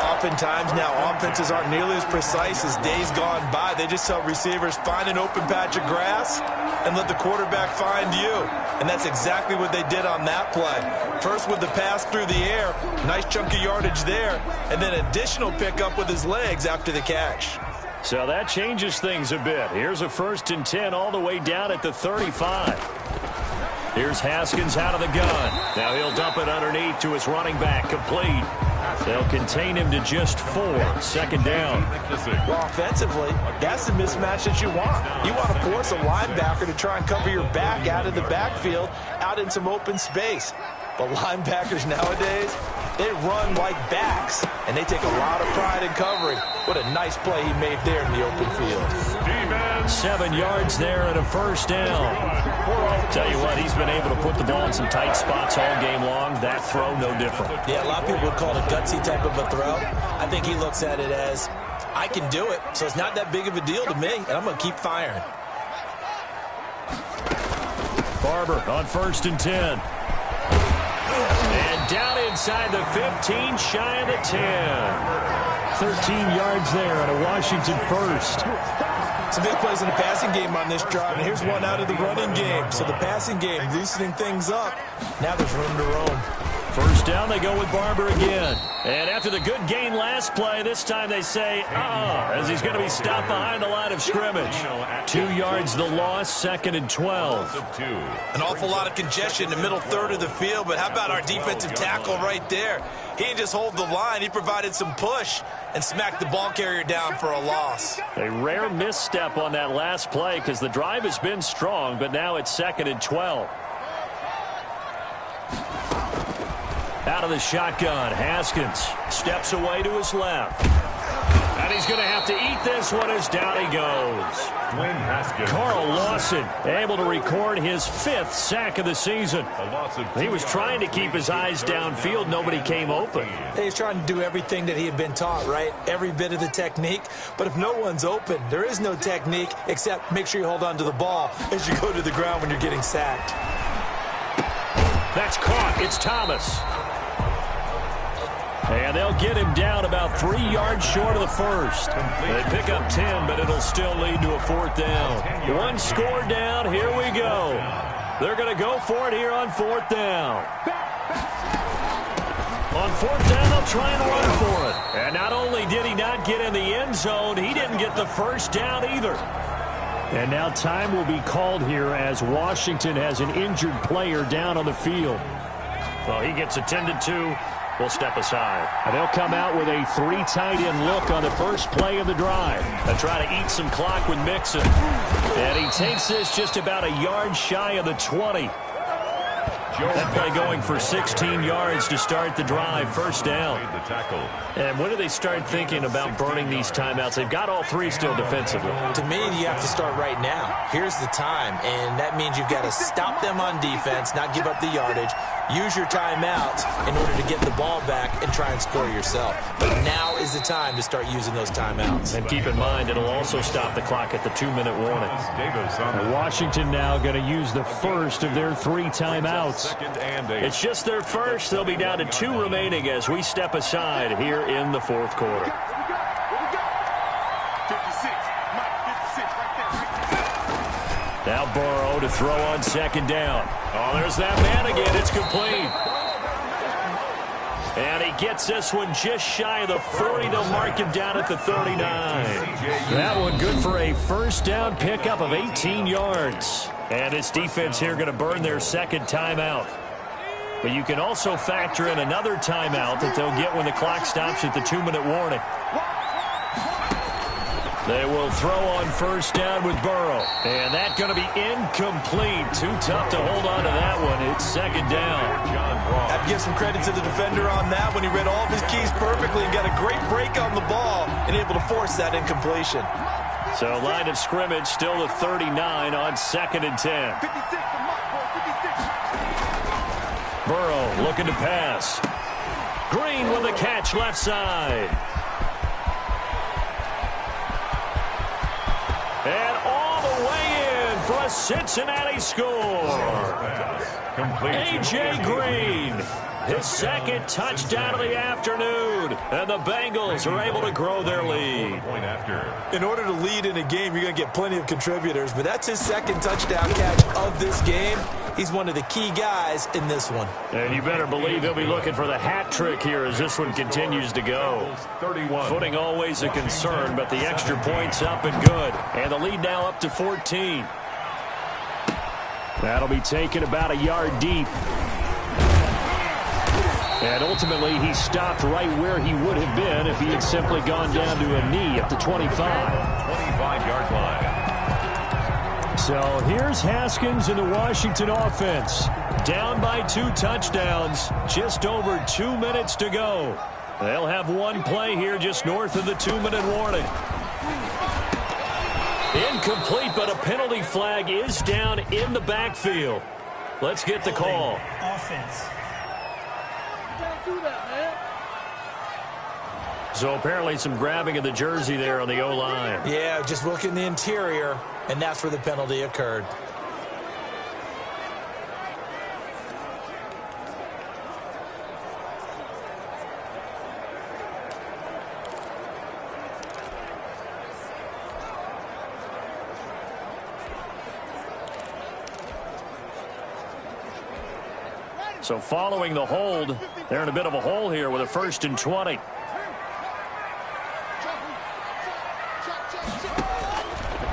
Oftentimes now offenses aren't nearly as precise as days gone by. They just tell receivers, find an open patch of grass and let the quarterback find you. And that's exactly what they did on that play. First with the pass through the air, nice chunk of yardage there, and then additional pickup with his legs after the catch. So that changes things a bit. Here's a 1st and 10 all the way down at the 35. Here's Haskins out of the gun. Now he'll dump it underneath to his running back, complete. They'll contain him to just 4. 2nd down. Well, offensively, that's the mismatch that you want. You want to force a linebacker to try and cover your back out of the backfield, out in some open space. But linebackers nowadays, they run like backs, and they take a lot of pride in covering. What a nice play he made there in the open field. 7 yards there and a 1st down. Tell you what, he's been able to put the ball in some tight spots all game long. That throw, no different. Yeah, a lot of people would call it a gutsy type of a throw. I think he looks at it as, I can do it, so it's not that big of a deal to me, and I'm going to keep firing. Barber on 1st and 10. And down inside the 15, shy of the 10. 13 yards there on a Washington 1st. Some big plays in the passing game on this drive, and here's one out of the running game. So the passing game loosening things up. Now there's room to roam. 1st down, they go with Barber again. And after the good gain last play, this time they say, as he's going to be stopped behind the line of scrimmage. 2 yards the loss, 2nd and 12. An awful lot of congestion in the middle third of the field, but how about our defensive tackle right there? He didn't just hold the line, he provided some push and smacked the ball carrier down for a loss. A rare misstep on that last play because the drive has been strong, but now it's 2nd and 12. Out of the shotgun, Haskins steps away to his left. And he's going to have to eat this one as down he goes. Carl Lawson able to record his 5th sack of the season. He was trying to keep his eyes downfield. Nobody came open. He's trying to do everything that he had been taught, right? Every bit of the technique. But if no one's open, there is no technique except make sure you hold on to the ball as you go to the ground when you're getting sacked. That's caught. It's Thomas. And they'll get him down about 3 yards short of the 1st. They pick up 10, but it'll still lead to a 4th down. 1 score down. Here we go. They're going to go for it here on 4th down. On 4th down, they'll try and run for it. And not only did he not get in the end zone, he didn't get the 1st down either. And now time will be called here as Washington has an injured player down on the field. Well, he gets attended to. We'll step aside. And they'll come out with a 3 tight end look on the first play of the drive. They'll try to eat some clock with Mixon. And he takes this just about a yard shy of the 20. That play going for 16 yards to start the drive. 1st down. And when do they start thinking about burning these timeouts? They've got all 3 still defensively. To me, you have to start right now. Here's the time, and that means you've got to stop them on defense, not give up the yardage. Use your timeouts in order to get the ball back and try and score yourself. But now is the time to start using those timeouts. And keep in mind, it'll also stop the clock at the 2-minute warning. And Washington now going to use the first of their 3 timeouts. It's just their first. They'll be down to 2 remaining as we step aside here in the 4th quarter. Now Burrow to throw on 2nd down. Oh, there's that man again. It's complete. And he gets this one just shy of the 40. They'll mark him down at the 39. That one good for a first down pickup of 18 yards. And this defense here going to burn their second timeout. But you can also factor in another timeout that they'll get when the clock stops at the 2-minute warning. They will throw on first down with Burrow. And that's going to be incomplete. Too tough to hold on to that one. It's second down. I have to give some credit to the defender on that when he read all of his keys perfectly and got a great break on the ball and able to force that incompletion. So line of scrimmage still the 39 on 2nd and 10. 56 to Mike, boy, 56. Burrow looking to pass. Green with a catch left side. And all the way in for a Cincinnati score. A.J. Green, his second touchdown of the afternoon. And the Bengals are able to grow their lead. In order to lead in a game, you're going to get plenty of contributors, but that's his second touchdown catch of this game. He's one of the key guys in this one. And you better believe he'll be looking for the hat trick here as this one continues to go. Footing always a concern, but the extra point's up and good. And the lead now up to 14. That'll be taken about a yard deep. And ultimately, he stopped right where he would have been if he had simply gone down to a knee at the 25. 25-yard line. So here's Haskins in the Washington offense. Down by 2 touchdowns. Just over 2 minutes to go. They'll have one play here just north of the 2-minute warning. Incomplete, but a penalty flag is down in the backfield. Let's get the call. Offense. So apparently some grabbing of the jersey there on the O-line. Yeah, just look in the interior, and that's where the penalty occurred. So following the hold, they're in a bit of a hole here with a 1st and 20.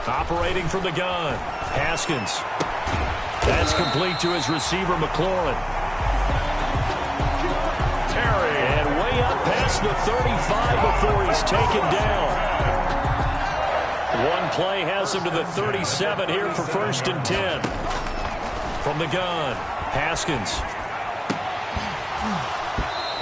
Operating from the gun, Haskins. That's complete to his receiver, McLaurin. Terry. And way up past the 35 before he's taken down. One play has him to the 37 here for 1st and 10. From the gun, Haskins.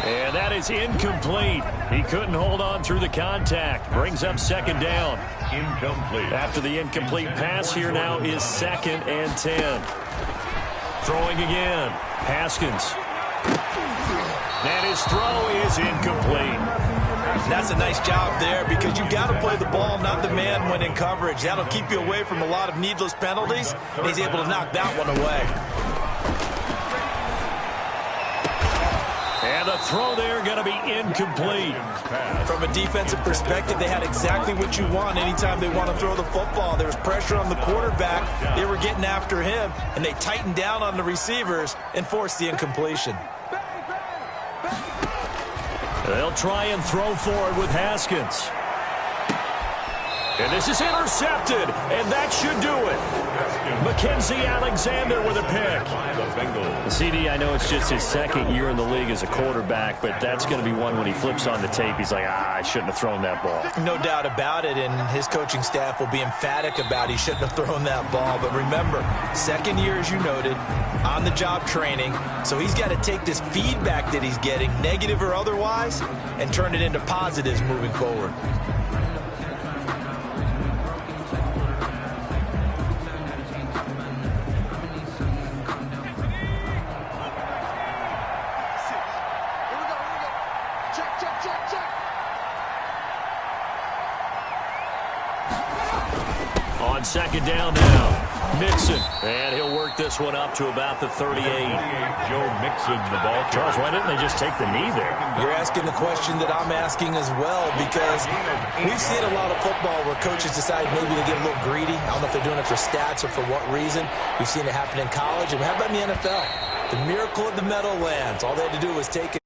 And that is incomplete. He couldn't hold on through the contact. Brings up 2nd down. Incomplete. After the incomplete pass, here now is 2nd and 10. Throwing again. Haskins. And his throw is incomplete. That's a nice job there because you got to play the ball, not the man when in coverage. That'll keep you away from a lot of needless penalties, and he's able to knock that one away. And the throw there going to be incomplete. From a defensive perspective, they had exactly what you want anytime they want to throw the football. There was pressure on the quarterback. They were getting after him, and they tightened down on the receivers and forced the incompletion. They'll try and throw forward with Haskins. And this is intercepted, and that should do it. Mackenzie Alexander with a pick. CD, I know it's just his 2nd year in the league as a quarterback, but that's going to be one when he flips on the tape. He's like, I shouldn't have thrown that ball. No doubt about it, and his coaching staff will be emphatic about he shouldn't have thrown that ball. But remember, 2nd year, as you noted, on-the-job training, so he's got to take this feedback that he's getting, negative or otherwise, and turn it into positives moving forward. On 2nd down now, Mixon. And he'll work this one up to about the 38. Joe Mixon, the ball. Charles, why didn't they just take the knee there? You're asking the question that I'm asking as well, because we've seen a lot of football where coaches decide maybe to get a little greedy. I don't know if they're doing it for stats or for what reason. We've seen it happen in college, and how about in the NFL? The miracle of the Meadowlands. All they had to do was take it.